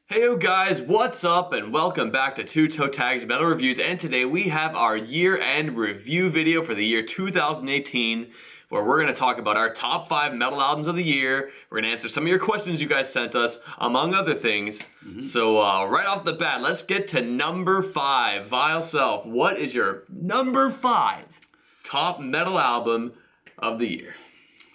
Heyo guys, what's up and welcome back to Toe Tags Metal Reviews, and today we have our year-end review video for the year 2018 where we're going to talk about our top 5 metal albums of the year. We're going to answer some of your questions you guys sent us, among other things. So right off the bat, let's get to number 5. Vile Self, what is your number 5 top metal album of the year?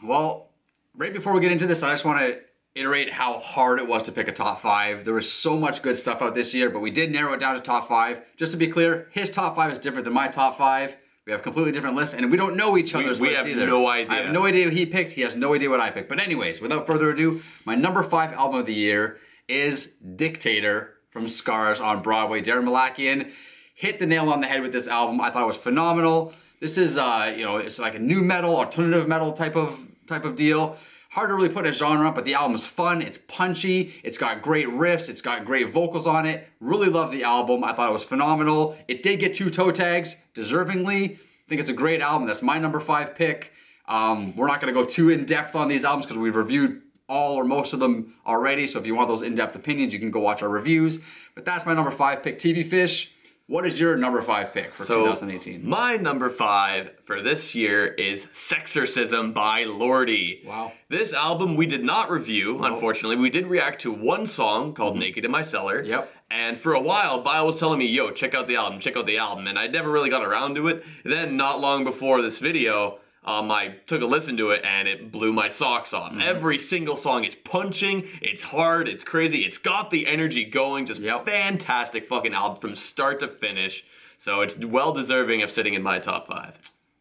Well, right before we get into this, I just want to iterate how hard it was to pick a top 5. There was so much good stuff out this year, but we did narrow it down to top 5. Just to be clear, his top 5 is different than my top 5. We have completely different lists, and we don't know each other's lists either. We have no idea. I have no idea what he picked. He has no idea what I picked. But anyways, without further ado, my number 5 album of the year is Dictator from Scars on Broadway. Darren Malakian hit the nail on the head with this album. I thought it was phenomenal. This is, it's like a new metal, alternative metal type of deal. Hard to really put a genre up, but the album's fun, it's punchy, it's got great riffs, it's got great vocals on it. Really love the album. I thought it was phenomenal. It did get 2 toe tags, deservingly. I think it's a great album. That's my number 5 pick. We're not going to go too in-depth on these albums because we've reviewed all or most of them already, so if you want those in-depth opinions, you can go watch our reviews. But that's my number 5 pick. TV Fish, what is your number 5 pick for 2018? My number 5 for this year is Sexorcism by Lordi. Wow. This album we did not review, unfortunately. We did react to one song called Naked in My Cellar. Yep. And for a while, Vile was telling me, yo, check out the album, and I never really got around to it. Then, not long before this video, I took a listen to it and it blew my socks off. Every single song is punching, it's hard, it's crazy, it's got the energy going, just fantastic fucking album from start to finish. So it's well deserving of sitting in my top 5.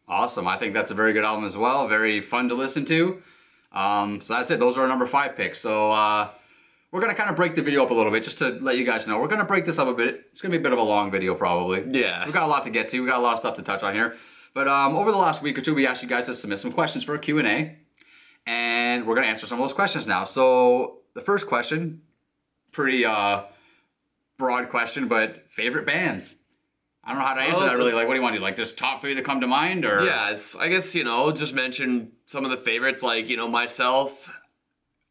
Awesome, I think that's a very good album as well, very fun to listen to. So that's it, those are our number 5 picks. So we're gonna kind of break the video up a little bit just to let you guys know. We're gonna break this up a bit. It's gonna be a bit of a long video probably. Yeah. We've got a lot to get to, we got a lot of stuff to touch on here. But over the last week or two, we asked you guys to submit some questions for a Q&A, and we're going to answer some of those questions now. So the first question, pretty broad question, but favorite bands? I don't know how to answer that really. Like, what do you want to do? Like, just top 3 that come to mind, or? Yeah, I guess, just mention some of the favorites. Like, myself,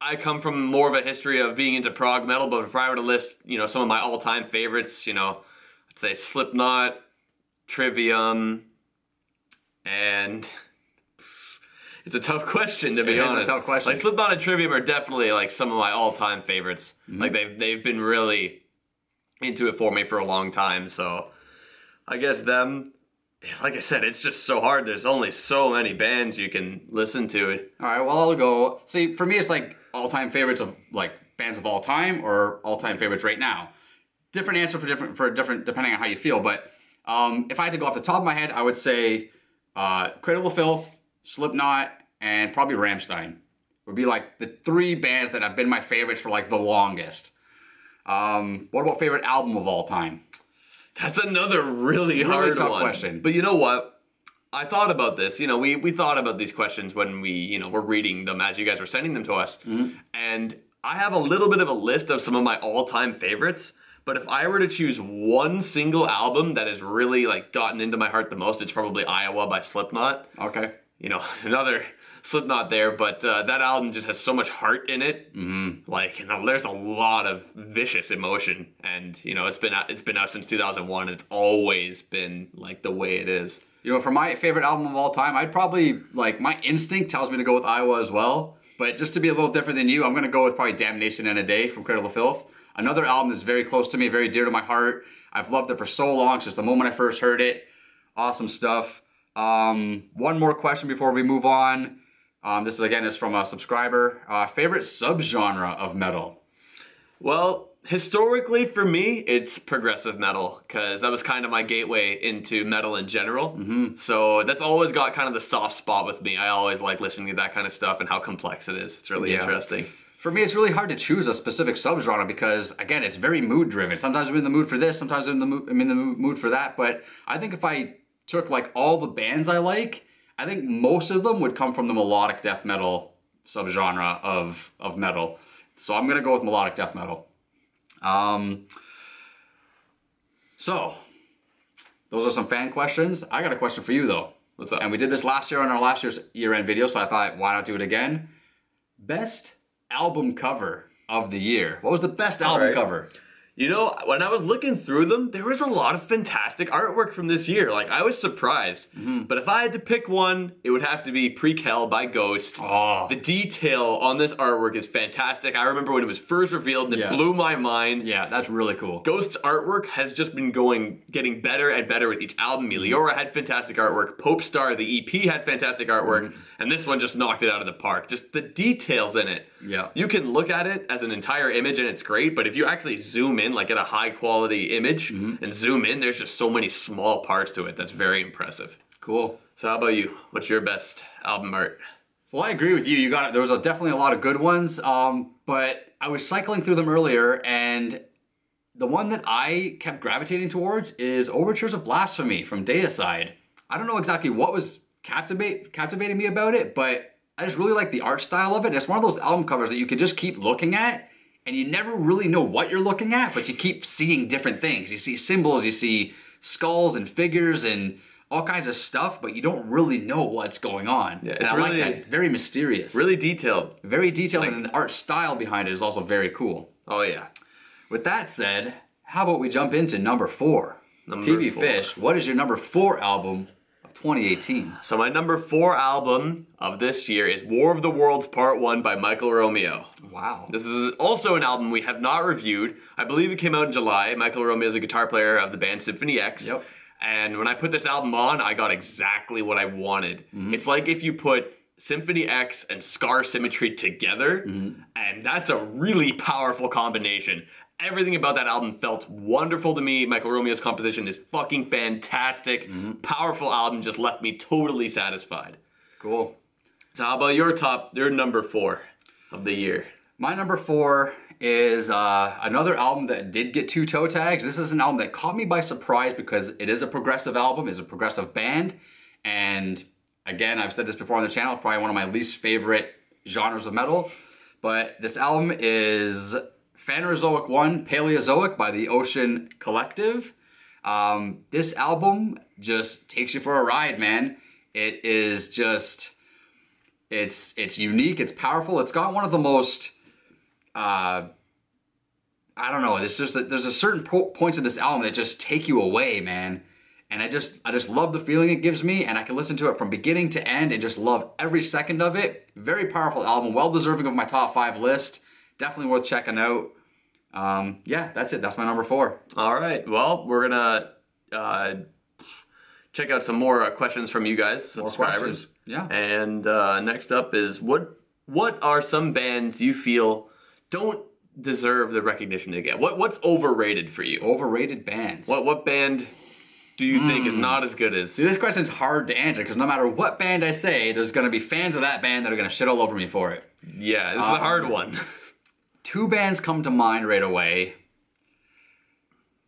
I come from more of a history of being into prog metal, but if I were to list, some of my all-time favorites, I'd say Slipknot, Trivium, and it's a tough question, to be honest. It's a tough question. Like, Slipknot and Trivium are definitely like some of my all-time favorites. Like, they've been really into it for me for a long time. So I guess them, like I said, it's just so hard. There's only so many bands you can listen to. All right, well, I'll go. See, for me, it's like all-time favorites of like bands of all time or all-time favorites right now. Different answer for different depending on how you feel. But if I had to go off the top of my head, I would say Cradle, Filth, Slipknot, and probably Rammstein would be like the 3 bands that have been my favorites for like the longest. What about favorite album of all time? That's another really hard tough one. question. But you know what? I thought about this. We thought about these questions when we, were reading them as you guys were sending them to us. And I have a little bit of a list of some of my all-time favorites. But if I were to choose one single album that has really like gotten into my heart the most, it's probably Iowa by Slipknot. Okay. Another Slipknot there, but that album just has so much heart in it. Like, there's a lot of vicious emotion, and it's been out since 2001, and it's always been like the way it is. For my favorite album of all time, I'd probably, like, my instinct tells me to go with Iowa as well. But just to be a little different than you, I'm gonna go with probably Damnation in a Day from Cradle to Filth. Another album that's very close to me, very dear to my heart. I've loved it for so long, since the moment I first heard it. Awesome stuff. One more question before we move on. This is from a subscriber. Favorite subgenre of metal? Well, historically for me, it's progressive metal, because that was kind of my gateway into metal in general. So that's always got kind of the soft spot with me. I always like listening to that kind of stuff and how complex it is. It's really interesting. For me, it's really hard to choose a specific subgenre because, again, it's very mood-driven. Sometimes I'm in the mood for this, sometimes I'm in the mood for that. But I think if I took, like, all the bands I like, I think most of them would come from the melodic death metal subgenre of metal. So I'm going to go with melodic death metal. So, those are some fan questions. I got a question for you, though. What's up? And we did this last year on our last year's year-end video, so I thought, why not do it again? Best album cover of the year. What was the best album cover? You know, when I was looking through them, there was a lot of fantastic artwork from this year. Like, I was surprised. But if I had to pick one, it would have to be Pre-Kel by Ghost. Oh. The detail on this artwork is fantastic. I remember when it was first revealed, and it blew my mind. Yeah, that's really cool. Ghost's artwork has just been getting better and better with each album. Meliora had fantastic artwork. Pope Star, the EP, had fantastic artwork. And this one just knocked it out of the park. Just the details in it. Yeah. You can look at it as an entire image and it's great, but if you actually zoom in, like at a high quality image, and zoom in, there's just so many small parts to it that's very impressive. Cool. So how about you? What's your best album art? Well, I agree with you. You got it. There was definitely a lot of good ones, but I was cycling through them earlier, and the one that I kept gravitating towards is Overtures of Blasphemy from Deicide. I don't know exactly what was captivating me about it, but I just really like the art style of it. It's one of those album covers that you can just keep looking at, and you never really know what you're looking at, but you keep seeing different things. You see symbols, you see skulls and figures and all kinds of stuff, but you don't really know what's going on. Yeah, and I like that. Very mysterious. Really detailed. Very detailed, and the art style behind it is also very cool. Oh yeah. With that said, how about we jump into number 4? TV Fish, what is your number 4 album of 2018? So my number 4 album of this year is War of the Worlds Part 1 by Michael Romeo. Wow. This is also an album we have not reviewed. I believe it came out in July. Michael Romeo is a guitar player of the band Symphony X. Yep. And when I put this album on, I got exactly what I wanted. It's like if you put Symphony X and Scar Symmetry together, and that's a really powerful combination. Everything about that album felt wonderful to me. Michael Romeo's composition is fucking fantastic. Powerful album, just left me totally satisfied. Cool. So how about your number 4 of the year? My number 4 is another album that did get 2 toe tags. This is an album that caught me by surprise because it is a progressive album, it's a progressive band, and again, I've said this before on the channel, it's probably one of my least favorite genres of metal, but this album is Phanerozoic 1, Paleozoic by the Ocean Collective. This album just takes you for a ride, man. It is just, it's unique, it's powerful, it's got one of the most, I don't know, it's just that there's a certain points of this album that just take you away, man. And I just love the feeling it gives me, and I can listen to it from beginning to end and just love every second of it. Very powerful album, well deserving of my top 5 list. Definitely worth checking out. Yeah, that's it. That's my number 4. All right. Well, we're gonna check out some more questions from you guys, subscribers. Yeah. And next up is what are some bands you feel don't deserve the recognition they get? What's overrated for you? Overrated bands. What band do you think is not as good as? See, this question's hard to answer because no matter what band I say, there's going to be fans of that band that are going to shit all over me for it. Yeah, this is a hard one. 2 bands come to mind right away.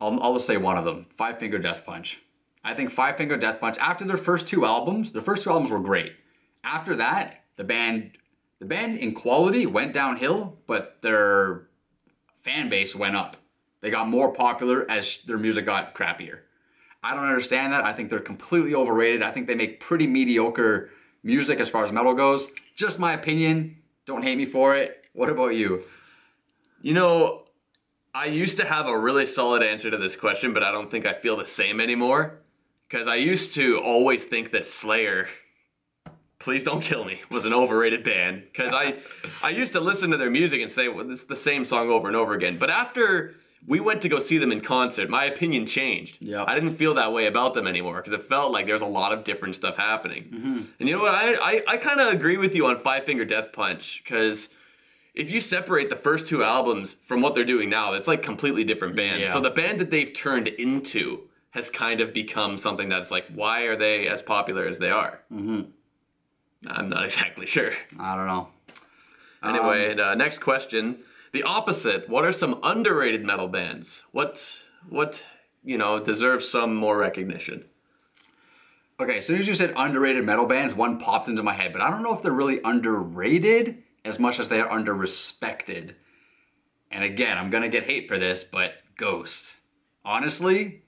I'll just say one of them, Five Finger Death Punch. I think Five Finger Death Punch, after their first 2 albums, were great. After that, the band in quality went downhill, but their fan base went up. They got more popular as their music got crappier. I don't understand that. I think they're completely overrated. I think they make pretty mediocre music as far as metal goes. Just my opinion. Don't hate me for it. What about you? You know, I used to have a really solid answer to this question, but I don't think I feel the same anymore. Because I used to always think that Slayer, please don't kill me, was an overrated band. Because I used to listen to their music and say, well, it's the same song over and over again. But after we went to go see them in concert, my opinion changed. Yep. I didn't feel that way about them anymore because it felt like there's a lot of different stuff happening. And you know what? I kind of agree with you on Five Finger Death Punch because if you separate the first 2 albums from what they're doing now, it's like completely different bands. Yeah. So the band that they've turned into has kind of become something that's like, why are they as popular as they are? I'm not exactly sure. I don't know. Anyway, next question. The opposite. What are some underrated metal bands? What deserves some more recognition? Okay, as soon as you said underrated metal bands, one popped into my head, but I don't know if they're really underrated as much as they are under-respected. And again, I'm gonna get hate for this, but Ghost. Honestly,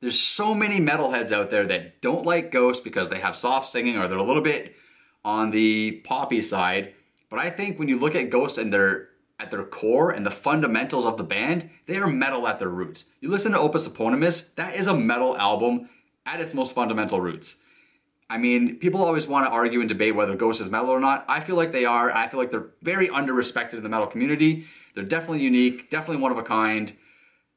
there's so many metalheads out there that don't like Ghost because they have soft singing or they're a little bit on the poppy side. But I think when you look at Ghost and their at their core and the fundamentals of the band, they are metal at their roots. You listen to Opus Eponymous, that is a metal album at its most fundamental roots. I mean, people always want to argue and debate whether Ghost is metal or not. I feel like they are. I feel like they're very under-respected in the metal community. They're definitely unique, definitely one of a kind.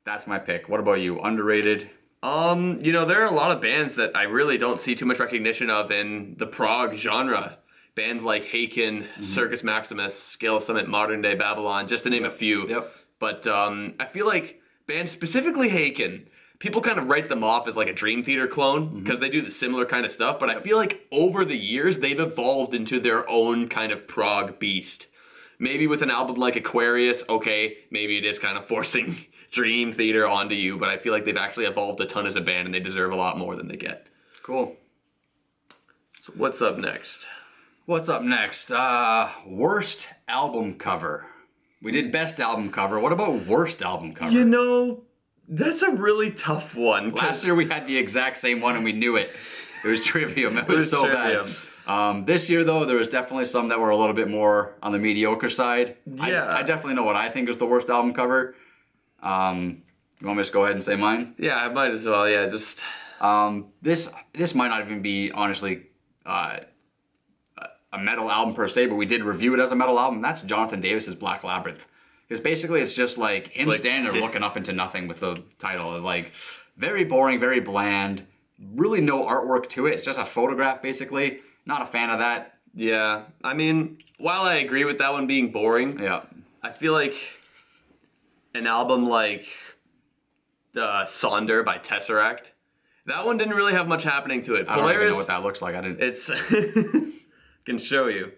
That's my pick. What about you? Underrated? You know, there are a lot of bands that I really don't see too much recognition of in the prog genre. Bands like Haken, Circus Maximus, Scale Summit, Modern Day Babylon, just to name a few. Yep. But I feel like bands, specifically Haken, people kind of write them off as like a Dream Theater clone because they do the similar kind of stuff. But I feel like over the years, they've evolved into their own kind of prog beast. Maybe with an album like Aquarius, okay, maybe it is kind of forcing Dream Theater onto you, but I feel like they've actually evolved a ton as a band and they deserve a lot more than they get. Cool. So what's up next? What's up next? Worst album cover. We did best album cover. What about worst album cover? You know, that's a really tough one. Last year we had the exact same one and we knew it. It was Trivium. It was so Trivium. bad. This year though, there was definitely some that were a little bit more on the mediocre side. Yeah. I definitely know what I think is the worst album cover. You want me to just go ahead and say mine? Yeah, I might as well. Yeah, just... This might not even be, honestly, a metal album per se, but we did review it as a metal album. That's Jonathan Davis's Black Labyrinth. Because basically it's just like him standing there looking up into nothing with the title. It's like very boring, very bland, really no artwork to it. It's just a photograph basically. Not a fan of that. Yeah, I mean, while I agree with that one being boring, Yeah. I feel like an album like Sonder by Tesseract, that one didn't really have much happening to it. I don't even know what that looks like. I didn't. It's can show you.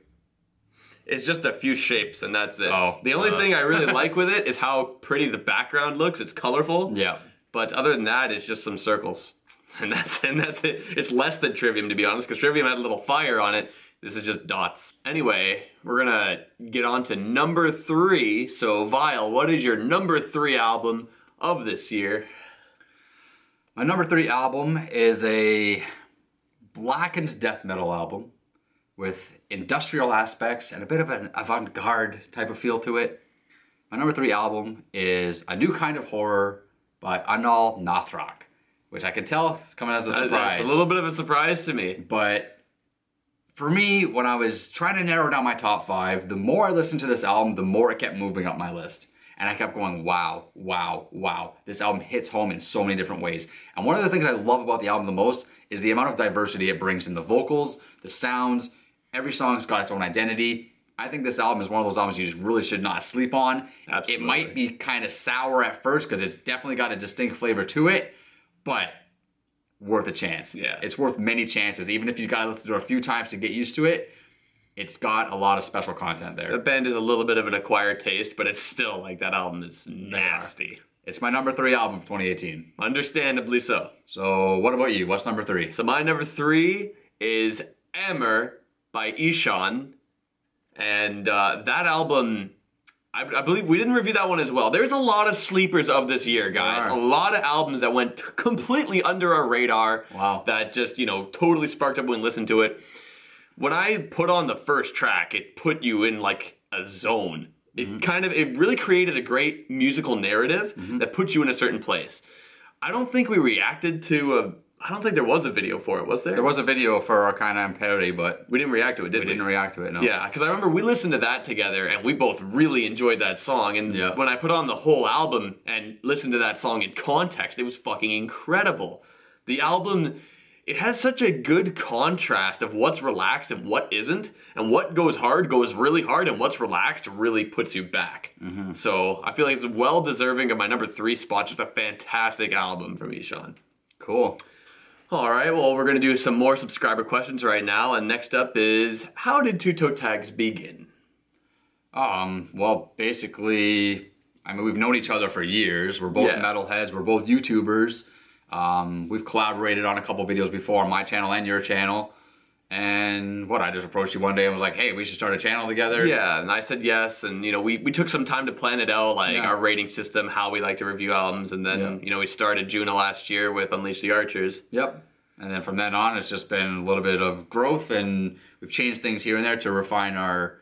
It's just a few shapes and that's it. Oh, the only thing I really like with it is how pretty the background looks. It's colorful. Yeah. But other than that, it's just some circles. And that's it. It's less than Trivium, to be honest, because Trivium had a little fire on it. This is just dots. Anyway, we're gonna get on to number 3. So, Vile, what is your number 3 album of this year? My number 3 album is a blackened death metal album with industrial aspects and a bit of an avant-garde type of feel to it. My number 3 album is A New Kind of Horror by Anaal Nathrak, which I can tell is coming as a surprise. It's a little bit of a surprise to me. But for me, when I was trying to narrow down my top 5, the more I listened to this album, the more it kept moving up my list. And I kept going, wow, wow, wow. This album hits home in so many different ways. And one of the things I love about the album the most is the amount of diversity it brings in the vocals, the sounds. Every song's got its own identity. I think this album is one of those albums you just really should not sleep on. Absolutely. It might be kind of sour at first because it's definitely got a distinct flavor to it, but worth a chance. Yeah. It's worth many chances. Even if you gotta listen to it a few times to get used to it, it's got a lot of special content there. The band is a little bit of an acquired taste, but it's still like that album is nasty. It's my number 3 album of 2018. Understandably so. So what about you? What's number 3? So my number 3 is Emmer by Ishan. And that album, I believe we didn't review that one as well. There's a lot of sleepers of this year, guys. A lot of albums that went completely under our radar. Wow. That just, you know, totally sparked up when we listened to it. When I put on the first track, it put you in like a zone. It really created a great musical narrative that put you in a certain place. I don't think we reacted to I don't think there was a video for it, was there? There was a video for Arcana and Parody, but we didn't react to it, did we? We didn't react to it, no. Yeah, because I remember we listened to that together and we both really enjoyed that song. And when I put on the whole album and listened to that song in context, it was fucking incredible. The album, it has such a good contrast of what's relaxed and what isn't. And what goes hard goes really hard, and what's relaxed really puts you back. So I feel like it's well deserving of my number 3 spot. Just a fantastic album from Ishan. Cool. All right, well, we're going to do some more subscriber questions right now. And next up is, how did Two Toe Tags begin? Well, basically, I mean, we've known each other for years. We're both metalheads. We're both YouTubers. We've collaborated on a couple videos before on my channel and your channel. And I just approached you one day and was like, hey, we should start a channel together. Yeah, and I said yes. And, you know, we took some time to plan it out, like our rating system, how we like to review albums. And then, you know, we started June of last year with Unleash the Archers. Yep. And then from then on, it's just been a little bit of growth, and we've changed things here and there to refine our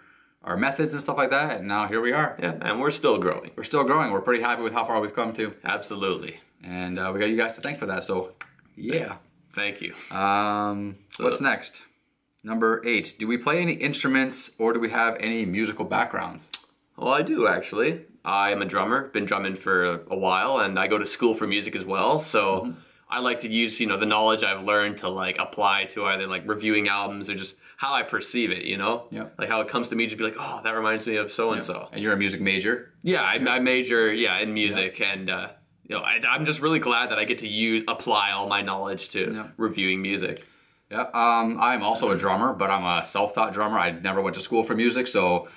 our methods and stuff like that, and now here we are. Yeah, and we're still growing. We're still growing. We're pretty happy with how far we've come to. Absolutely. And we got you guys to thank for that, so yeah. Thank you. What's next? Number 8. Do we play any instruments or do we have any musical backgrounds? Well, I do actually. I am a drummer, been drumming for a while, and I go to school for music as well, so I like to use, the knowledge I've learned to like apply to either like reviewing albums or just how I perceive it, Yeah. Like how it comes to me, just be like, oh, that reminds me of so-and-so. And you're a music major? Yeah, I major, in music, and I'm just really glad that I get to apply all my knowledge to reviewing music. Yeah, I'm also a drummer, but I'm a self-taught drummer. I never went to school for music, so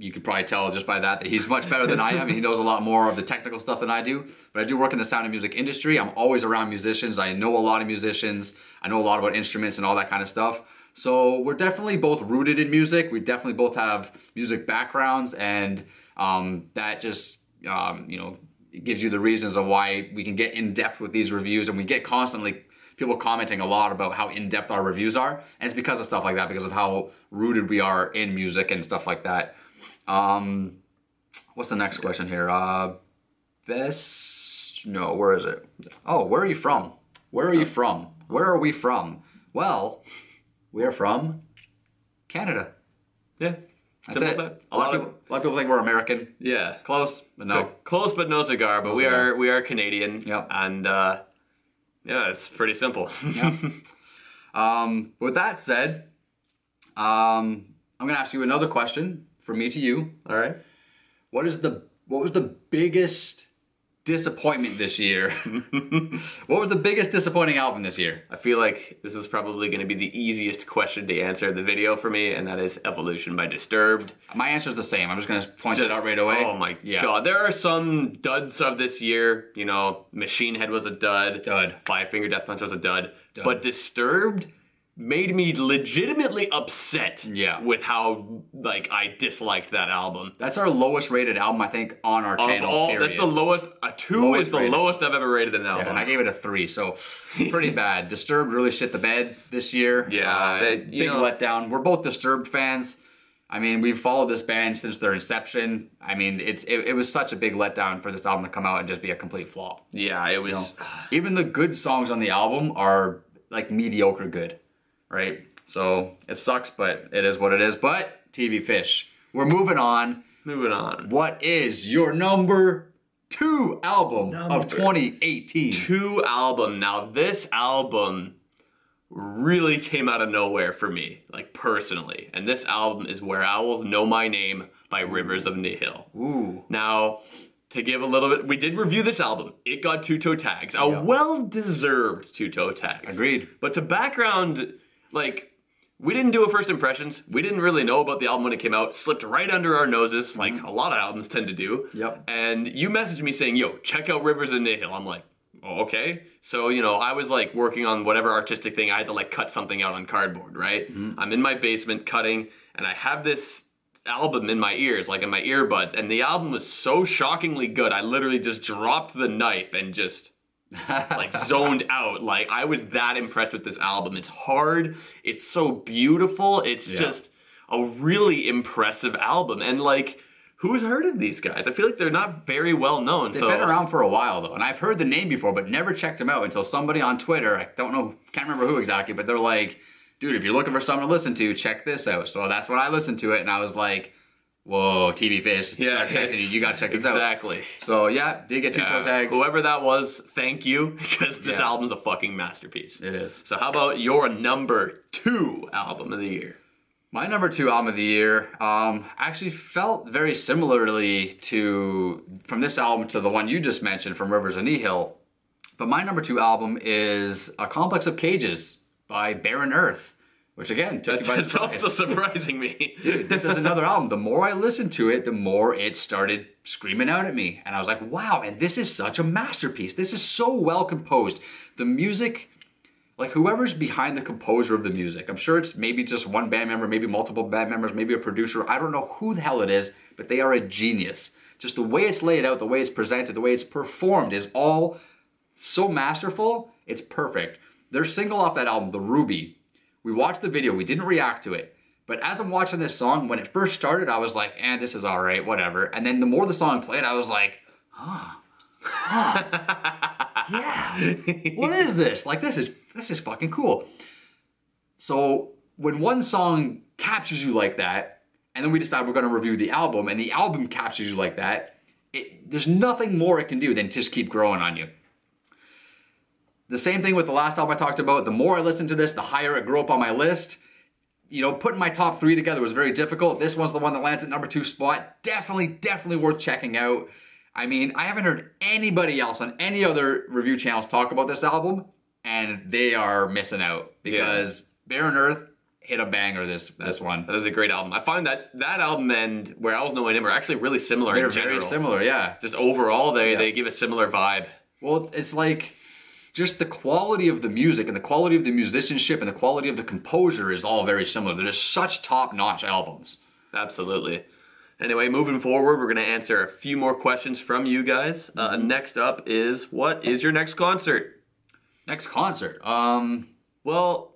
you could probably tell just by that he's much better than I am. He knows a lot more of the technical stuff than I do. But I do work in the sound and music industry. I'm always around musicians. I know a lot of musicians. I know a lot about instruments and all that kind of stuff. So we're definitely both rooted in music. We definitely both have music backgrounds, and that just, it gives you the reasons of why we can get in depth with these reviews, and we get constantly people commenting a lot about how in-depth our reviews are, and it's because of stuff like that, because of how rooted we are in music and stuff like that. What's the next question here? Where is it? Oh, where are you from? Where are you from? Where are we from? Well, we are from Canada. Yeah. That's it. A lot of people think we're American. Yeah. Close, but no. Close but no cigar, but we are Canadian. Yep. And it's pretty simple. Yep. With that said, I'm gonna ask you another question from me to you. All right. What was the biggest disappointment this year? What was the biggest disappointing album this year? I feel like this is probably going to be the easiest question to answer in the video for me, and that is Evolution by Disturbed. My answer is the same. I'm just going to point it out right away. Oh my god. There are some duds of this year. Machine Head was a dud. Five Finger Death Punch was a dud. But Disturbed made me legitimately upset with how I disliked that album. That's our lowest rated album, I think, on our channel, period. That's the lowest. A 2 is the lowest I've ever rated an album. Yeah, and I gave it a 3, so pretty bad. Disturbed really shit the bed this year. Yeah. Big letdown. We're both Disturbed fans. I mean, we've followed this band since their inception. I mean, it was such a big letdown for this album to come out and just be a complete flop. Yeah, it was. Even the good songs on the album are mediocre good. Right? So it sucks, but it is what it is. But TV Fish, we're moving on. What is your number 2 album of 2018? 2 album. Now this album really came out of nowhere for me, personally. And this album is Where Owls Know My Name by Rivers of Nihil. Ooh. Now, to give a little bit, we did review this album. It got 2 toe tags. A well-deserved 2 toe tags. Agreed. But to background, we didn't do a first impressions. We didn't really know about the album when it came out. Slipped right under our noses, like a lot of albums tend to do. Yep. And you messaged me saying, yo, check out Rivers of Nihil. I'm like, oh, okay. So, I was working on whatever artistic thing. I had to cut something out on cardboard, right? I'm in my basement cutting, and I have this album in my ears, in my earbuds, and the album was so shockingly good. I literally just dropped the knife and just zoned out. I was that impressed with this album. It's hard. It's so beautiful. It's just a really impressive album. And who's heard of these guys? I feel like they're not very well known. They've been around for a while though, and I've heard the name before, but never checked them out until somebody on Twitter, I don't know, can't remember who exactly, but they're like, dude, if you're looking for something to listen to, check this out. So that's when I listened to it, and I was like, whoa, TV Fish, you gotta check this out. Exactly. So yeah, did get 2 toe tags. Whoever that was, thank you, because this album's a fucking masterpiece. It is. So how about your number 2 album of the year? My number 2 album of the year actually felt very similarly from this album to the one you just mentioned from Rivers of Nihil. But my number 2 album is A Complex of Cages by Barren Earth. Which again, took you by surprise. That's also surprising me. Dude, this is another album. The more I listened to it, the more it started screaming out at me. And I was like, wow, and this is such a masterpiece. This is so well composed. The music, whoever's behind the composer of the music, I'm sure it's maybe just one band member, maybe multiple band members, maybe a producer. I don't know who the hell it is, but they are a genius. Just the way it's laid out, the way it's presented, the way it's performed is all so masterful. It's perfect. Their single off that album, The Ruby, we watched the video, we didn't react to it, But as I'm watching this song, when it first started, I was like, this is all right, whatever. And then the more the song played, I was like, yeah, what is this? Like, this is fucking cool. So when one song captures you like that, and then we decide we're going to review the album, and the album captures you like that, there's nothing more it can do than just keep growing on you. The same thing with the last album I talked about. The more I listened to this, the higher it grew up on my list. You know, putting my top 3 together was very difficult. This one's the one that lands at number 2 spot. Definitely worth checking out. I mean, I haven't heard anybody else on any other review channels talk about this album, and they are missing out because Barren Earth hit a banger this one. That is a great album. I find that album and Where Owls Know My Name are actually really similar in general. They're very similar, yeah. Just overall, they give a similar vibe. Well, it's like just the quality of the music and the quality of the musicianship and the quality of the composure is all very similar. They're just such top-notch albums. Absolutely. Anyway, moving forward, we're going to answer a few more questions from you guys. Next up is, what is your next concert? Next concert? Well,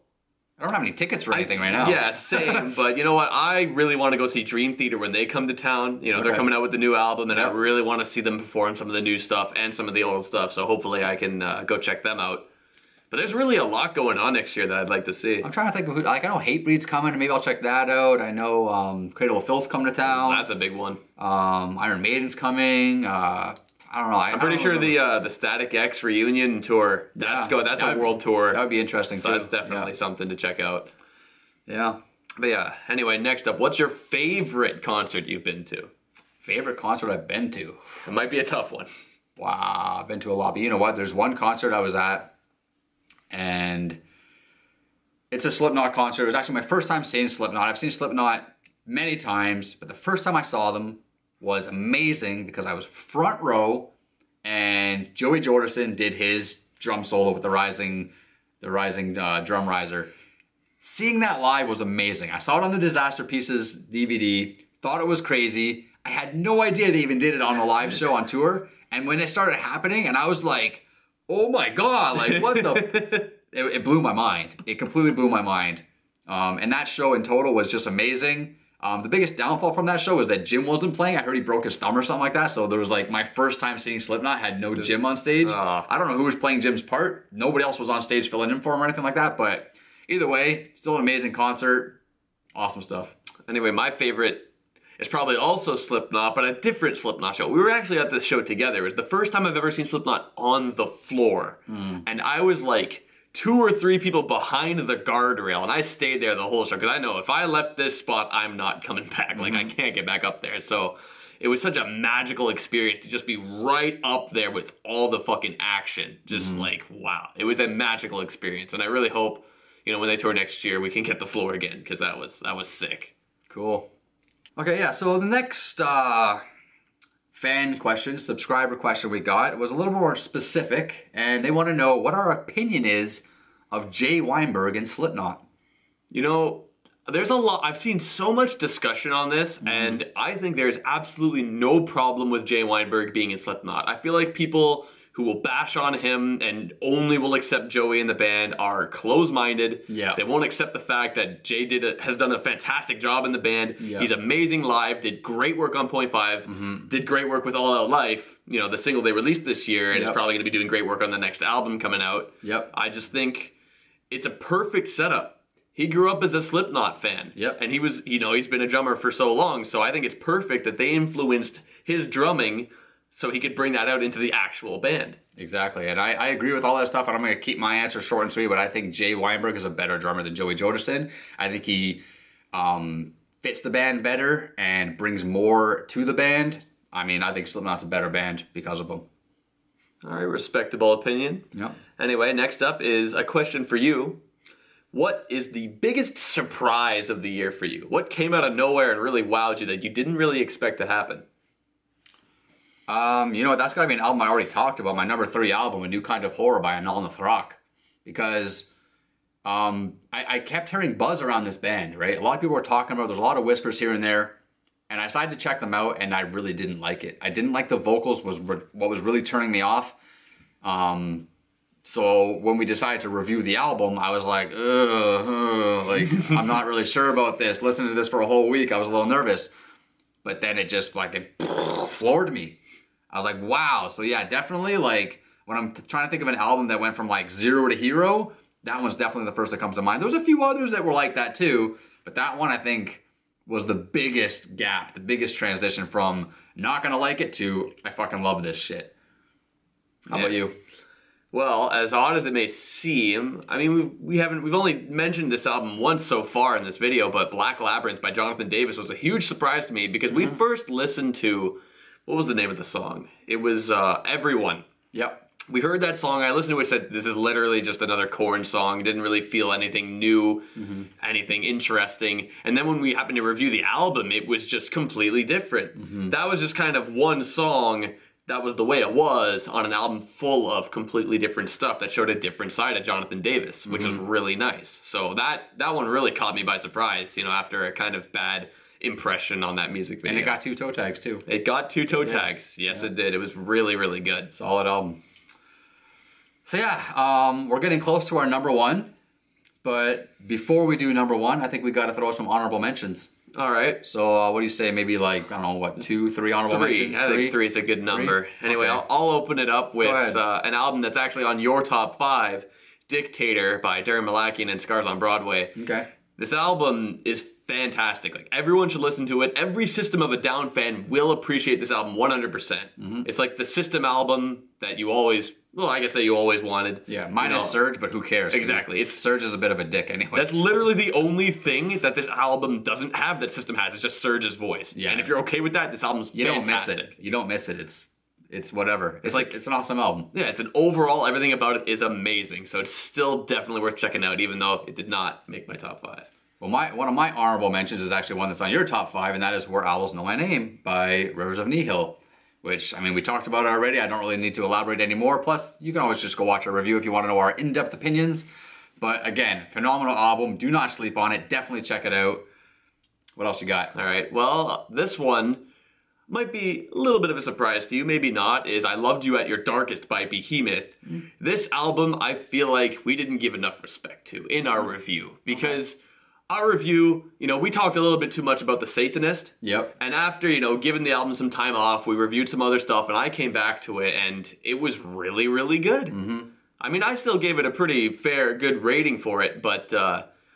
I don't have any tickets for anything right now. Yeah, same. But you know what? I really want to go see Dream Theater when they come to town. You know, they're coming out with the new album, and I really want to see them perform some of the new stuff and some of the old stuff. So hopefully I can go check them out. But there's really a lot going on next year that I'd like to see. I'm trying to think of who, like, I know Hatebreed's coming, maybe I'll check that out. I know Cradle of Filth's coming to town. That's a big one. Iron Maiden's coming. I don't know. I'm pretty sure the Static X reunion tour, that's a world tour. That would be interesting too. So that's definitely something to check out. Yeah. But yeah, anyway, next up, what's your favorite concert you've been to? Favorite concert I've been to? It might be a tough one. Wow, I've been to a lot. But you know what? There's one concert I was at, and it's a Slipknot concert. It was actually my first time seeing Slipknot. I've seen Slipknot many times, but the first time I saw them was amazing because I was front row, and Joey Jordison did his drum solo with the rising drum riser. Seeing that live was amazing. I saw it on the Disaster Pieces DVD, thought it was crazy. I had no idea they even did it on a live show on tour, and when it started happening, and I was like, oh my god, like what the... it blew my mind. It completely blew my mind. And that show in total was just amazing. The biggest downfall from that show was that Jim wasn't playing. I heard he broke his thumb or something like that. So there was like, my first time seeing Slipknot had no Jim on stage. I don't know who was playing Jim's part. Nobody else was on stage filling in for him or anything like that. But either way, still an amazing concert. Awesome stuff. Anyway, my favorite is probably also Slipknot, but a different Slipknot show. We were actually at this show together. It was the first time I've ever seen Slipknot on the floor. And I was like 2 or 3 people behind the guardrail, and I stayed there the whole show because I know if I left this spot, I'm not coming back. Like, I can't get back up there. So it was such a magical experience to just be right up there with all the fucking action. Just like, wow. It was a magical experience, and I really hope, you know, when they tour next year, we can get the floor again because that was sick. Cool. Okay, yeah, so the next fan question, subscriber question we got was a little more specific, and they want to know what our opinion is of Jay Weinberg and Slipknot. You know, there's a lot, I've seen so much discussion on this, and I think there's absolutely no problem with Jay Weinberg being in Slipknot. I feel like people who will bash on him and only will accept Joey in the band are closed-minded. Yeah. They won't accept the fact that Jay has done a fantastic job in the band. Yeah. He's amazing live, did great work on Point 5, did great work with All Out Life, you know, the single they released this year, and is probably going to be doing great work on the next album coming out. I just think it's a perfect setup. He grew up as a Slipknot fan. And he was, you know, he's been a drummer for so long, so I think it's perfect that they influenced his drumming so he could bring that out into the actual band. Exactly, and I agree with all that stuff, and I'm going to keep my answer short and sweet, but I think Jay Weinberg is a better drummer than Joey Jordison. I think he fits the band better and brings more to the band. I mean, I think Slipknot's a better band because of him. All right, respectable opinion. Anyway, next up is a question for you. What is the biggest surprise of the year for you? What came out of nowhere and really wowed you that you didn't really expect to happen? You know, that's gotta be an album I already talked about, my number 3 album, A New Kind of Horror by Anaal and Nekrogoblikon. Because I kept hearing buzz around this band, right? A lot of people were talking about it, there's a lot of whispers here and there, and I decided to check them out, and I really didn't like it. I didn't like the vocals, what was really turning me off. So when we decided to review the album, I was like, like, I'm not really sure about this. Listening to this for a whole week, I was a little nervous. But then it just, like, it floored me. I was like, wow. So yeah, definitely, like, when I'm trying to think of an album that went from, like, zero to hero, that one's definitely the first that comes to mind. There's a few others that were like that too, but that one, I think, was the biggest gap, the biggest transition from not gonna like it to I fucking love this shit. How about you? Well, as odd as it may seem, I mean, we've only mentioned this album once so far in this video, but Black Labyrinth by Jonathan Davis was a huge surprise to me because we first listened to, what was the name of the song? It was Everyone. Yep. We heard that song, I listened to it, said this is literally just another Korn song, didn't really feel anything new, anything interesting, and then when we happened to review the album, it was just completely different. That was just kind of one song that was the way it was on an album full of completely different stuff that showed a different side of Jonathan Davis, which is really nice. So that one really caught me by surprise, you know, after a kind of bad impression on that music video. And it got 2 toe tags too. It got 2 toe tags. Yes, it did. It was really, really good. Solid album. So yeah, we're getting close to our number 1. But before we do number 1, I think we got to throw some honorable mentions. All right. So what do you say? Maybe like, I don't know, what, 2, 3 honorable mentions? I think 3 is a good number. Anyway, okay. I'll open it up with an album that's actually on your top 5, Dictator by Darren Malakian and Scars on Broadway. Okay. This album is fantastic. Like, everyone should listen to it. Every System of a Down fan will appreciate this album 100%. It's like the System album that you always... Well, I guess that you always wanted. Yeah, minus Surge, but who cares? Exactly. Surge is a bit of a dick anyway. That's literally the only thing that this album doesn't have that System has. It's just Surge's voice. Yeah. And if you're okay with that, this album's fantastic. Don't miss it. You don't miss it. It's whatever. It's like, it's an awesome album. Yeah, it's an overall, everything about it is amazing. So it's still definitely worth checking out, even though it did not make my top 5. Well, one of my honorable mentions is actually one that's on your top 5, and that is Where Owls Know My Name by Rivers of Nihil. Which, I mean, we talked about it already. I don't really need to elaborate anymore. Plus, you can always just go watch our review if you want to know our in-depth opinions. But again, phenomenal album. Do not sleep on it. Definitely check it out. What else you got? All right. Well, this one might be a little bit of a surprise to you. Maybe not. Is I Loved You at Your Darkest by Behemoth. This album, I feel like we didn't give enough respect to in our review. Because... Our review, you know, we talked a little bit too much about The Satanist. Yep. And after, you know, giving the album some time off, we reviewed some other stuff, and I came back to it, and it was really, really good. I mean, I still gave it a pretty fair, good rating for it, but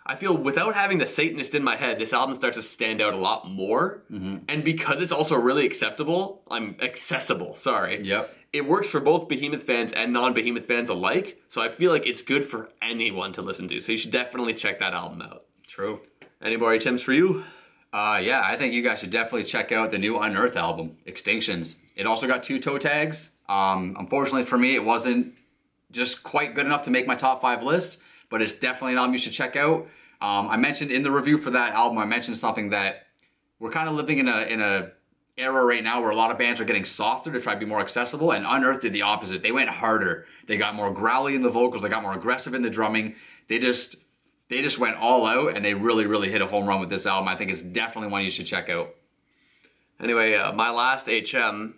I feel without having The Satanist in my head, this album starts to stand out a lot more. And because it's also really accessible, Yep. It works for both Behemoth fans and non-Behemoth fans alike, so I feel like it's good for anyone to listen to, so you should definitely check that album out. True. Any more HMs for you? Yeah, I think you guys should definitely check out the new Unearth album, Extinctions. It also got 2 toe tags. Unfortunately for me, it wasn't just quite good enough to make my top 5 list, but it's definitely an album you should check out. I mentioned in the review for that album, I mentioned something that we're kind of living in a era right now where a lot of bands are getting softer to try to be more accessible, and Unearth did the opposite. They went harder. They got more growly in the vocals. They got more aggressive in the drumming. They just went all out, and they really, really hit a home run with this album. I think it's definitely one you should check out. Anyway, my last HM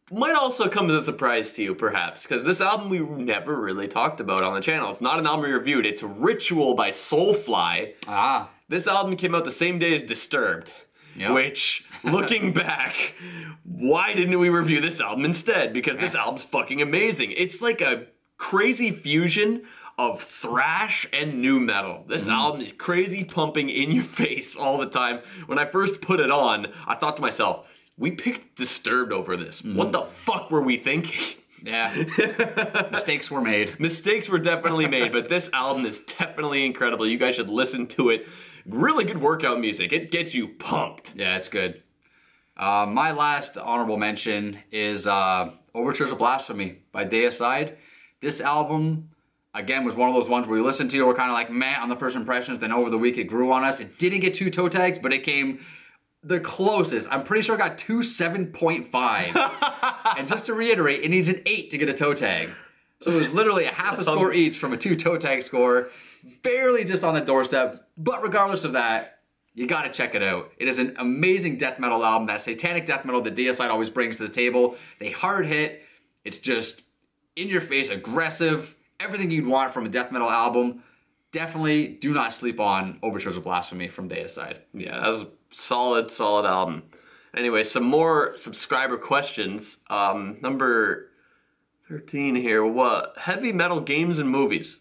might also come as a surprise to you, perhaps, because this album we never really talked about on the channel. It's not an album we reviewed. It's Ritual by Soulfly. This album came out the same day as Disturbed. Yep. Which, looking back, why didn't we review this album instead? Because this album's fucking amazing. It's like a crazy fusion of thrash and nu metal. This album is crazy pumping in your face all the time. When I first put it on, I thought to myself, we picked Disturbed over this. What the fuck were we thinking? Yeah. Mistakes were made. Mistakes were definitely made, but this album is definitely incredible. You guys should listen to it. Really good workout music. It gets you pumped. Yeah, it's good. My last honorable mention is Overtures of Blasphemy by Deicide. This album, again, was one of those ones where we listened to, we're kind of like, meh, on the first impressions, then over the week it grew on us. It didn't get 2 toe tags, but it came the closest. I'm pretty sure it got 2 7.5. And just to reiterate, it needs an 8 to get a toe tag. So it was literally a half a score each from a 2 toe tag score. Barely just on the doorstep. But regardless of that, you gotta check it out. It is an amazing death metal album, that satanic death metal that Deicide always brings to the table. They hard hit. It's just in your face, aggressive. everything you'd want from a death metal album. Definitely do not sleep on Overtures of Blasphemy from Deicide. Yeah, that was a solid album. Anyway, some more subscriber questions. Number 13 here. What? Heavy metal games and movies.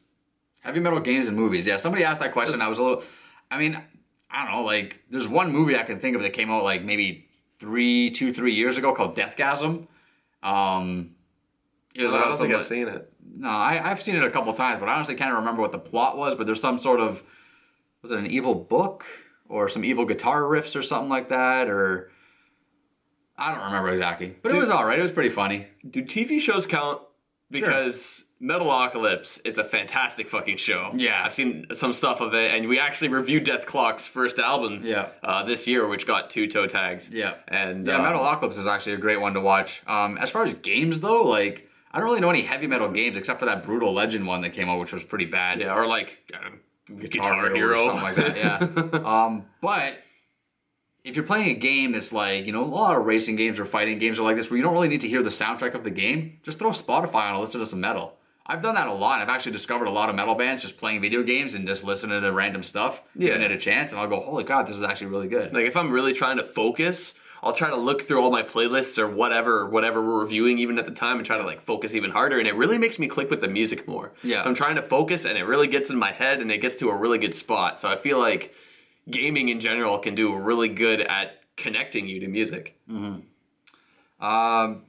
Heavy metal games and movies. Yeah, somebody asked that question. I was a little... I mean, I don't know, like, there's one movie I can think of that came out, like, maybe 3 years ago called Deathgasm. It was I don't think I've seen it. No, I've seen it a couple times, but I honestly can't remember what the plot was, but there's some sort of... Was it an evil book? Or some evil guitar riffs or something like that? Or... I don't remember exactly. But it was alright. It was pretty funny. Do TV shows count? Because... Sure. Metalocalypse is a fantastic fucking show. Yeah. I've seen some stuff of it, and we actually reviewed Dethklok's first album this year, which got 2 toe tags. Yeah. And yeah, Metalocalypse is actually a great one to watch. As far as games, though, like, I don't really know any heavy metal games except for that Brutal Legend one that came out, which was pretty bad. Yeah, or like Guitar Hero. Or something like that, yeah. But if you're playing a game that's like, you know, a lot of racing games or fighting games are like this, where you don't really need to hear the soundtrack of the game, just throw Spotify on and listen to some metal. I've done that a lot. I've actually discovered a lot of metal bands just playing video games and just listening to random stuff, giving it a chance, and I'll go, holy God, this is actually really good. Like, if I'm really trying to focus, I'll try to look through all my playlists or whatever we're reviewing even at the time and try to, like, focus even harder, and it really makes me click with the music more. Yeah. I'm trying to focus, and it really gets in my head, and it gets to a really good spot. So I feel like gaming in general can do really good at connecting you to music. Mm-hmm.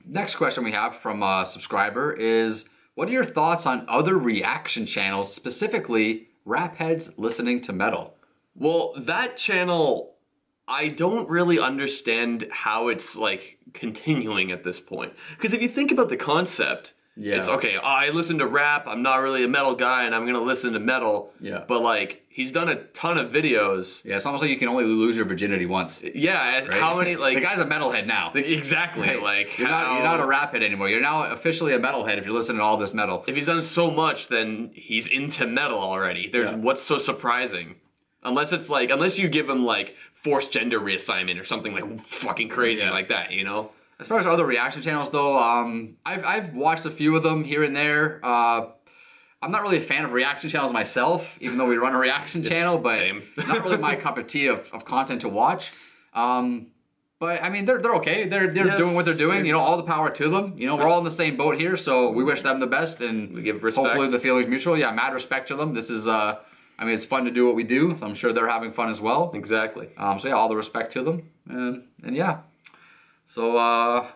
Next question we have from a subscriber is... What are your thoughts on other reaction channels, specifically rap heads listening to metal? Well, that channel, I don't really understand how it's, like, continuing at this point. Because if you think about the concept, it's, okay, I listen to rap, I'm not really a metal guy, and I'm going to listen to metal. Yeah. But, like, he's done a ton of videos. Yeah, it's almost like you can only lose your virginity once. Yeah, right? How many, like... The guy's a metalhead now. Exactly, right? Like... You're not a rap head anymore. You're now officially a metalhead if you're listening to all this metal. If he's done so much, then he's into metal already. What's so surprising? Unless it's like... Unless you give him, like, forced gender reassignment or something, like, fucking crazy like that, you know? As far as other reaction channels, though, I've watched a few of them here and there. I'm not really a fan of reaction channels myself, even though we run a reaction channel, but not really my cup of tea of content to watch. But, I mean, they're okay. They're doing what they're doing. You know, all the power to them. You know, we're all in the same boat here, so we wish them the best, and we give respect. Hopefully the feeling's mutual. Yeah, mad respect to them. This is, I mean, it's fun to do what we do, so I'm sure they're having fun as well. Exactly. So, yeah, all the respect to them, and yeah. So,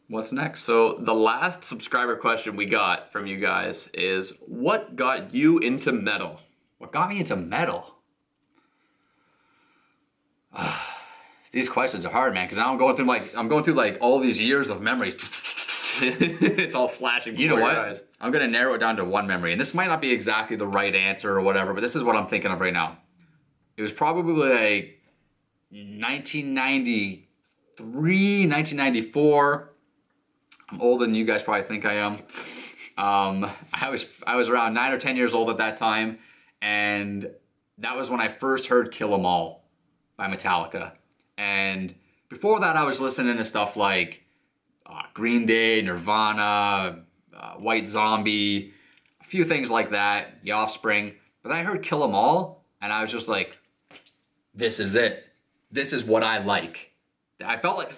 what's next? So, the last subscriber question we got from you guys is, what got you into metal? What got me into metal? These questions are hard, man, because I'm going through like all these years of memories. It's all flashing before your eyes. I'm going to narrow it down to one memory, and this might not be exactly the right answer or whatever, but this is what I'm thinking of right now. It was probably like 1993, 1994. I'm older than you guys probably think I am. I was around 9 or 10 years old at that time, and that was when I first heard Kill 'Em All by Metallica. And before that, I was listening to stuff like Green Day, Nirvana, White Zombie, a few things like that, The Offspring. But I heard Kill 'Em All, and I was just like, this is it. This is what I like. I felt like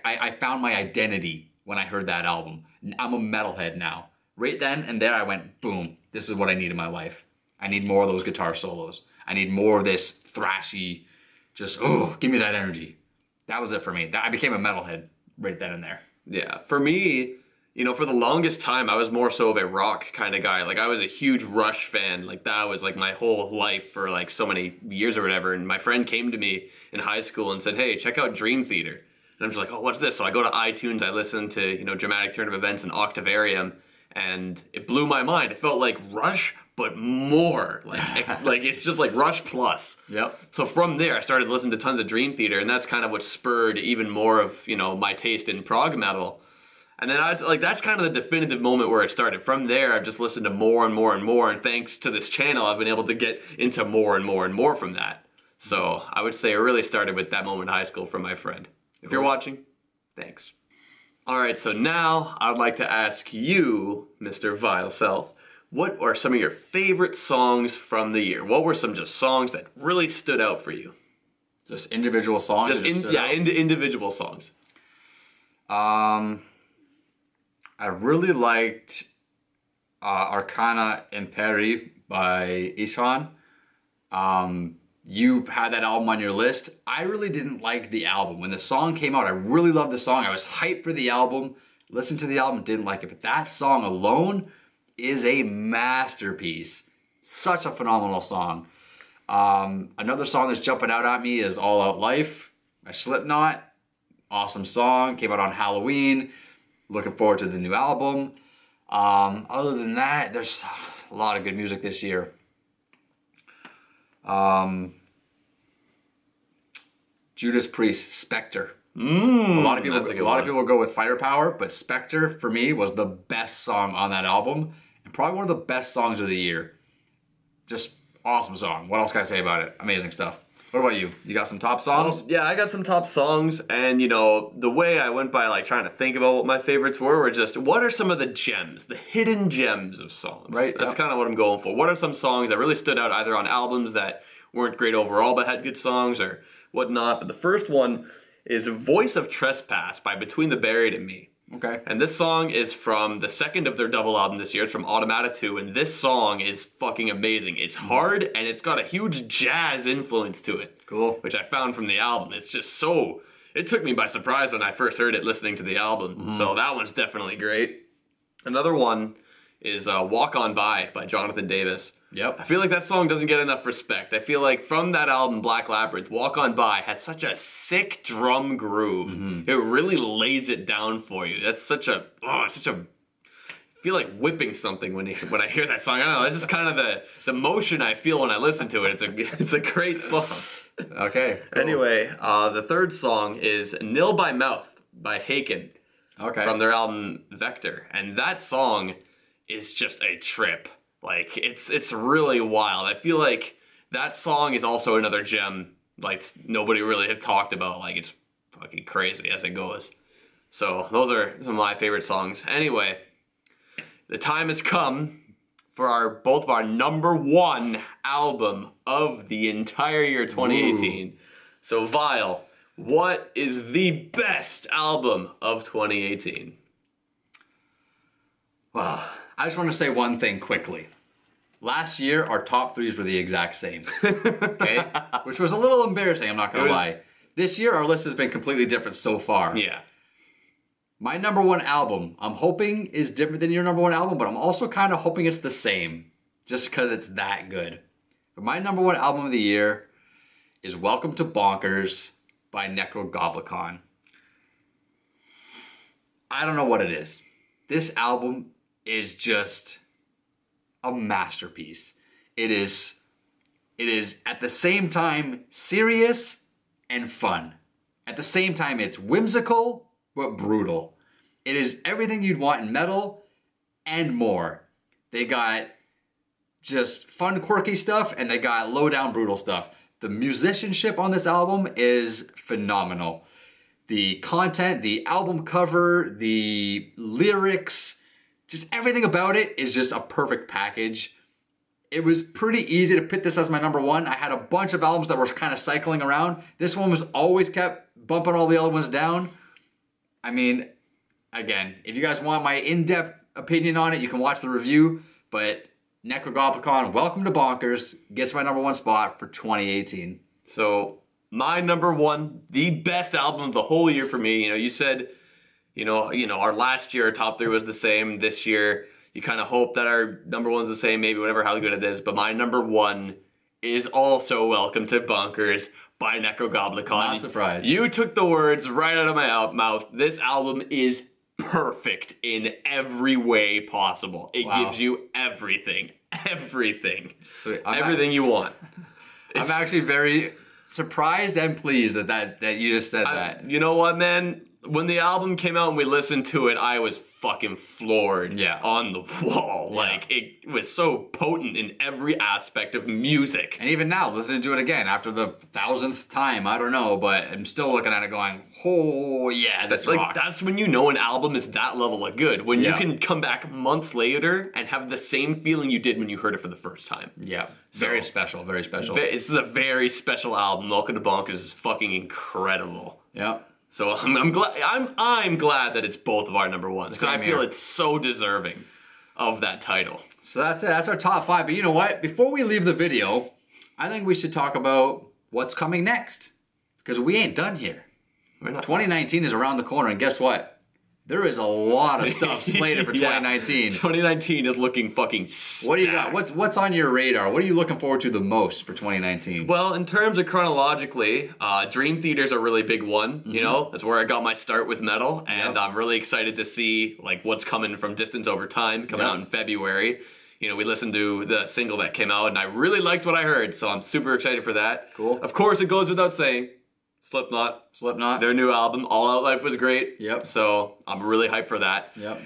I found my identity when I heard that album. I'm a metalhead now. Right then and there I went, boom, this is what I need in my life. I need more of those guitar solos. I need more of this thrashy, just, give me that energy. That was it for me. I became a metalhead right then and there. Yeah, for me, you know, for the longest time, I was more so of a rock kind of guy. Like, I was a huge Rush fan. Like, that was, like, my whole life for, like, so many years or whatever. And my friend came to me in high school and said, hey, check out Dream Theater. And I'm just like, oh, what's this? So I go to iTunes, I listen to, you know, Dramatic Turn of Events and Octavarium, and it blew my mind. It felt like Rush, but more. Like it's just like Rush plus. Yep. So from there, I started listening to tons of Dream Theater, and that's kind of what spurred even more of, you know, my taste in prog metal. And then I was like, that's kind of the definitive moment where it started. From there, I've just listened to more and more and more, and thanks to this channel, I've been able to get into more and more and more from that. So I would say it really started with that moment in high school from my friend. If you're watching, thanks. All right, so now I'd like to ask you, Mr. Vile Self, what are some of your favorite songs from the year? What were some just songs that really stood out for you? Just individual songs? Just individual songs. I really liked Arcana Imperi by Ishan. You had that album on your list. I really didn't like the album. When the song came out, I really loved the song. I was hyped for the album. Listened to the album, didn't like it. But that song alone is a masterpiece. Such a phenomenal song. Another song that's jumping out at me is All Out Life by Slipknot. Awesome song. Came out on Halloween. Looking forward to the new album. Other than that, there's a lot of good music this year. Judas Priest, Spectre. A lot of people go with Firepower, but Spectre for me was the best song on that album and probably one of the best songs of the year. Just awesome song. What else can I say about it? Amazing stuff. What about you? You got some top songs? Yeah, I got some top songs, and you know, the way I went by like trying to think about what my favorites were just what are some of the gems, the hidden gems of songs. Right. That's kind of what I'm going for. What are some songs that really stood out either on albums that weren't great overall but had good songs or whatnot? But the first one is Voice of Trespass by Between the Buried and Me. Okay. And this song is from the second of their double album this year. It's from Automata 2, and this song is fucking amazing. It's hard, and it's got a huge jazz influence to it. Cool. Which I found from the album. It's just so... It took me by surprise when I first heard it listening to the album. So that one's definitely great. Another one is Walk On By Jonathan Davis. Yep. I feel like that song doesn't get enough respect. I feel like from that album, Black Labyrinth, Walk On By has such a sick drum groove. It really lays it down for you. That's such a, I feel like whipping something when I hear that song. I don't know, it's just kind of the motion I feel when I listen to it. It's a great song. Okay, cool. Anyway, the third song is Nil by Mouth by Haken. Okay. From their album Vector. And that song is just a trip. Like, it's really wild. I feel like that song is also another gem, like, nobody really have talked about. Like, it's fucking crazy as it goes. So, those are some of my favorite songs. Anyway, the time has come for both of our #1 album of the entire year 2018. Ooh. So, Vile, what is the best album of 2018? Well, I just want to say one thing quickly. Last year, our top threes were the exact same. Okay? Which was a little embarrassing, I'm not going to lie. This year, our list has been completely different so far. Yeah. My #1 album, I'm hoping is different than your #1 album, but I'm also kind of hoping it's the same. Just because it's that good. But my #1 album of the year is Welcome to Bonkers by Nekrogoblikon. I don't know what it is. This album is just a masterpiece. It is at the same time serious and fun. At the same time, it's whimsical but brutal. It is everything you'd want in metal and more. They got just fun, quirky stuff, and they got low-down, brutal stuff. The musicianship on this album is phenomenal. The content, the album cover, the lyrics, just everything about it is just a perfect package. It was pretty easy to pick this as my #1. I had a bunch of albums that were kind of cycling around. This one was always kept bumping all the other ones down. I mean, again, if you guys want my in-depth opinion on it, you can watch the review. But Nekrogoblikon, Welcome to Bonkers, gets my #1 spot for 2018. So, my #1, the best album of the whole year for me. You know, you said, you know, our last year, our top 3 was the same. This year, you kind of hope that our #1's the same, maybe whatever, how good it is. But my #1 is also Welcome to Bonkers by Nekrogoblikon. Not surprised. You took the words right out of my mouth. This album is perfect in every way possible. It gives you everything. Everything. Sweet. Everything you want. I'm actually very surprised and pleased that you just said that. You know what, man? when the album came out and we listened to it, I was fucking floored on the wall. Like, it was so potent in every aspect of music. And even now, listening to it again after the 1000th time, I don't know, but I'm still looking at it going, oh yeah, this rocks. That's when you know an album is that level of good. When you can come back months later and have the same feeling you did when you heard it for the first time. Yeah, very special, very special. This is a very special album. Welcome to Bonkers is fucking incredible. Yeah. So I'm glad that it's both of our number ones, because I feel it's so deserving of that title. So that's it. That's our top 5. But you know what? Before we leave the video, I think we should talk about what's coming next, because we ain't done here. We're not. 2019 is around the corner, and guess what? There is a lot of stuff slated for 2019. 2019 is looking fucking stacked. What do you got? What's on your radar? What are you looking forward to the most for 2019? Well, in terms of chronologically, Dream Theater's a really big one. You know, that's where I got my start with metal, and I'm really excited to see like what's coming from Distance Over Time coming out in February. You know, we listened to the single that came out, and I really liked what I heard, so I'm super excited for that. Cool. Of course, it goes without saying, Slipknot. Their new album, All Out Life, was great. Yep. So I'm really hyped for that. Yep.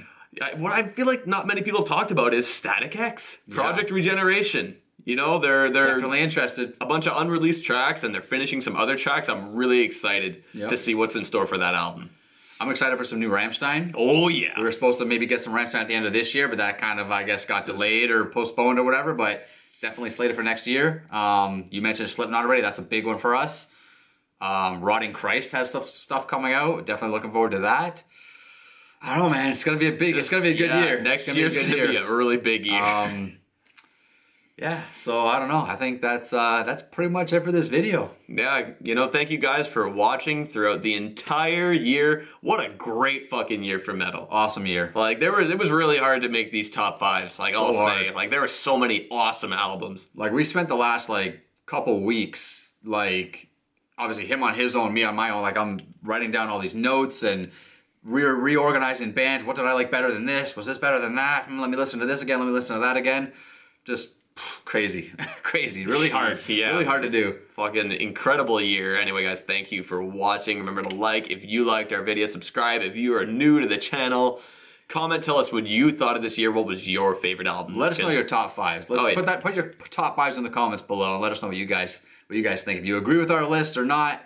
What I feel like not many people have talked about is Static X, Project Regeneration. You know, they're definitely interested. A bunch of unreleased tracks, and they're finishing some other tracks. I'm really excited to see what's in store for that album. I'm excited for some new Rammstein. Oh, yeah. We were supposed to maybe get some Rammstein at the end of this year, but that kind of, I guess, got delayed or postponed or whatever, but definitely slated for next year. You mentioned Slipknot already. That's a big one for us. Rotting Christ has stuff coming out. Definitely looking forward to that. I don't know, man. It's gonna be a good year. Next year's gonna be a really big year. Yeah. So I don't know. I think that's pretty much it for this video. Yeah. You know, thank you guys for watching throughout the entire year. What a great fucking year for metal. Awesome year. Like it was really hard to make these top 5s. Like So I'll hard. say, like there were so many awesome albums. Like we spent the last like couple weeks like. Obviously him on his own, me on my own, like I'm writing down all these notes and reorganizing bands. What did I like better than this? Was this better than that? Let me listen to this again. Let me listen to that again. Just crazy. Crazy. Really hard. Really hard to do. Fucking incredible year. Anyway, guys, thank you for watching. Remember to like if you liked our video. Subscribe if you are new to the channel. Comment, tell us what you thought of this year. What was your favorite album? Let us know your top 5s. Put your top 5s in the comments below and let us know what you guys think. If you agree with our list or not,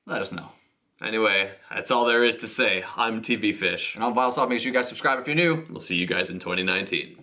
let us know. Anyway, that's all there is to say. I'm TV Fish. And I'm Vilesop. Make sure you guys subscribe if you're new. We'll see you guys in 2019.